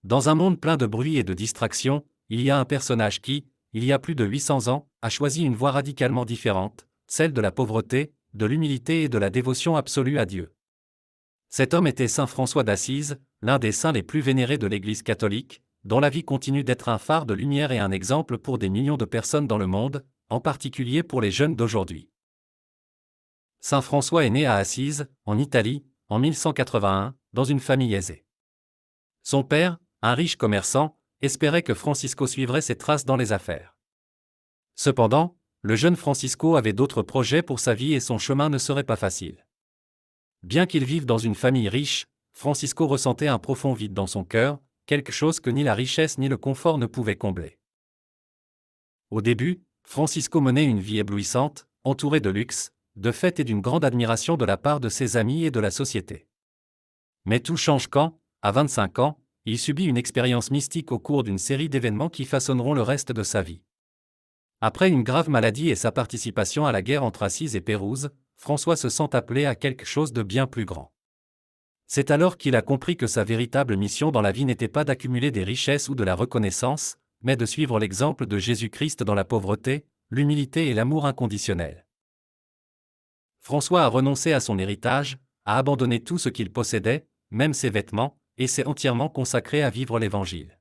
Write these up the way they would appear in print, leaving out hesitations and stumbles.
Dans un monde plein de bruit et de distractions, il y a un personnage qui, il y a plus de 800 ans, a choisi une voie radicalement différente, celle de la pauvreté, de l'humilité et de la dévotion absolue à Dieu. Cet homme était saint François d'Assise, l'un des saints les plus vénérés de l'Église catholique, dont la vie continue d'être un phare de lumière et un exemple pour des millions de personnes dans le monde, en particulier pour les jeunes d'aujourd'hui. Saint François est né à Assise, en Italie, en 1181, dans une famille aisée. Son père, un riche commerçant, espérait que Francisco suivrait ses traces dans les affaires. Cependant, le jeune Francisco avait d'autres projets pour sa vie et son chemin ne serait pas facile. Bien qu'il vive dans une famille riche, Francisco ressentait un profond vide dans son cœur, quelque chose que ni la richesse ni le confort ne pouvaient combler. Au début, Francisco menait une vie éblouissante, entourée de luxe, de fêtes et d'une grande admiration de la part de ses amis et de la société. Mais tout change quand, à 25 ans, il subit une expérience mystique au cours d'une série d'événements qui façonneront le reste de sa vie. Après une grave maladie et sa participation à la guerre entre Assise et Pérouse, François se sent appelé à quelque chose de bien plus grand. C'est alors qu'il a compris que sa véritable mission dans la vie n'était pas d'accumuler des richesses ou de la reconnaissance, mais de suivre l'exemple de Jésus-Christ dans la pauvreté, l'humilité et l'amour inconditionnel. François a renoncé à son héritage, a abandonné tout ce qu'il possédait, même ses vêtements, et s'est entièrement consacré à vivre l'Évangile.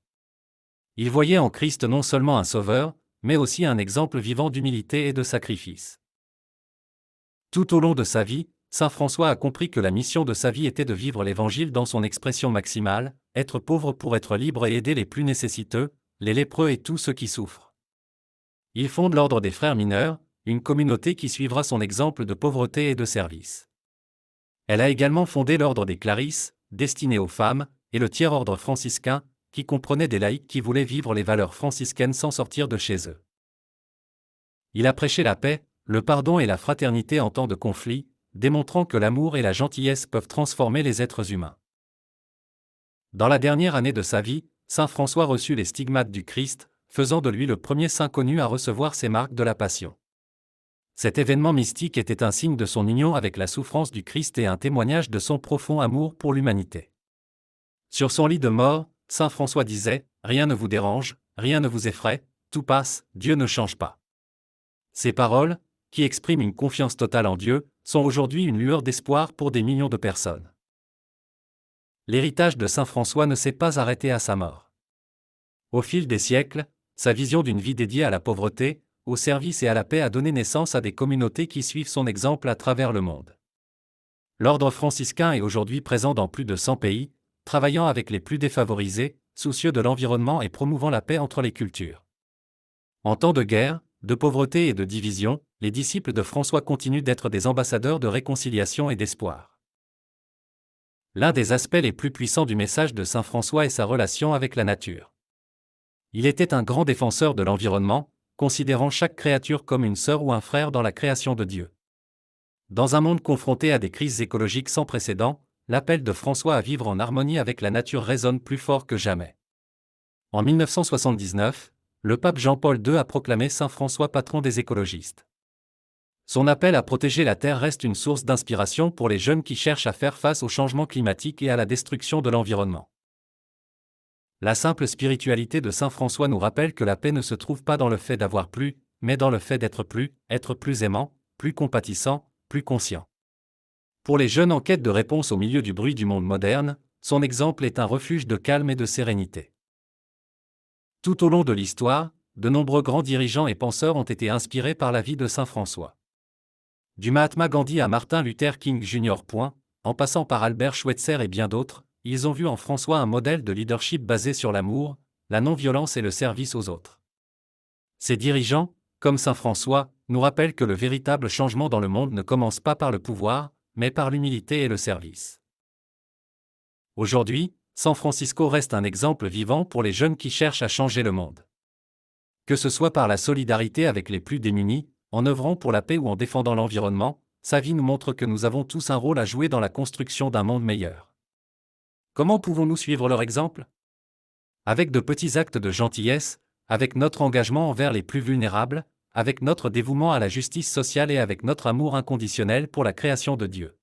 Il voyait en Christ non seulement un sauveur, mais aussi un exemple vivant d'humilité et de sacrifice. Tout au long de sa vie, saint François a compris que la mission de sa vie était de vivre l'Évangile dans son expression maximale, être pauvre pour être libre et aider les plus nécessiteux, les lépreux et tous ceux qui souffrent. Il fonde l'ordre des frères mineurs, une communauté qui suivra son exemple de pauvreté et de service. Elle a également fondé l'ordre des Clarisses, destiné aux femmes, et le tiers-ordre franciscain, qui comprenait des laïcs qui voulaient vivre les valeurs franciscaines sans sortir de chez eux. Il a prêché la paix, le pardon et la fraternité en temps de conflit, démontrant que l'amour et la gentillesse peuvent transformer les êtres humains. Dans la dernière année de sa vie, saint François reçut les stigmates du Christ, faisant de lui le premier saint connu à recevoir ces marques de la Passion. Cet événement mystique était un signe de son union avec la souffrance du Christ et un témoignage de son profond amour pour l'humanité. Sur son lit de mort, saint François disait « Rien ne vous dérange, rien ne vous effraie, tout passe, Dieu ne change pas ». Ces paroles, qui expriment une confiance totale en Dieu, sont aujourd'hui une lueur d'espoir pour des millions de personnes. L'héritage de saint François ne s'est pas arrêté à sa mort. Au fil des siècles, sa vision d'une vie dédiée à la pauvreté, au service et à la paix a donné naissance à des communautés qui suivent son exemple à travers le monde. L'ordre franciscain est aujourd'hui présent dans plus de 100 pays, travaillant avec les plus défavorisés, soucieux de l'environnement et promouvant la paix entre les cultures. En temps de guerre, de pauvreté et de division, les disciples de François continuent d'être des ambassadeurs de réconciliation et d'espoir. L'un des aspects les plus puissants du message de saint François est sa relation avec la nature. Il était un grand défenseur de l'environnement, considérant chaque créature comme une sœur ou un frère dans la création de Dieu. Dans un monde confronté à des crises écologiques sans précédent, l'appel de François à vivre en harmonie avec la nature résonne plus fort que jamais. En 1979, le pape Jean-Paul II a proclamé saint François patron des écologistes. Son appel à protéger la Terre reste une source d'inspiration pour les jeunes qui cherchent à faire face au changement climatique et à la destruction de l'environnement. La simple spiritualité de saint François nous rappelle que la paix ne se trouve pas dans le fait d'avoir plus, mais dans le fait d'être plus aimant, plus compatissant, plus conscient. Pour les jeunes en quête de réponse au milieu du bruit du monde moderne, son exemple est un refuge de calme et de sérénité. Tout au long de l'histoire, de nombreux grands dirigeants et penseurs ont été inspirés par la vie de saint François. Du Mahatma Gandhi à Martin Luther King Jr. En passant par Albert Schweitzer et bien d'autres, ils ont vu en François un modèle de leadership basé sur l'amour, la non-violence et le service aux autres. Ces dirigeants, comme saint François, nous rappellent que le véritable changement dans le monde ne commence pas par le pouvoir, mais par l'humilité et le service. Aujourd'hui, San Francisco reste un exemple vivant pour les jeunes qui cherchent à changer le monde. Que ce soit par la solidarité avec les plus démunis, en œuvrant pour la paix ou en défendant l'environnement, sa vie nous montre que nous avons tous un rôle à jouer dans la construction d'un monde meilleur. Comment pouvons-nous suivre leur exemple? Avec de petits actes de gentillesse, avec notre engagement envers les plus vulnérables, avec notre dévouement à la justice sociale et avec notre amour inconditionnel pour la création de Dieu.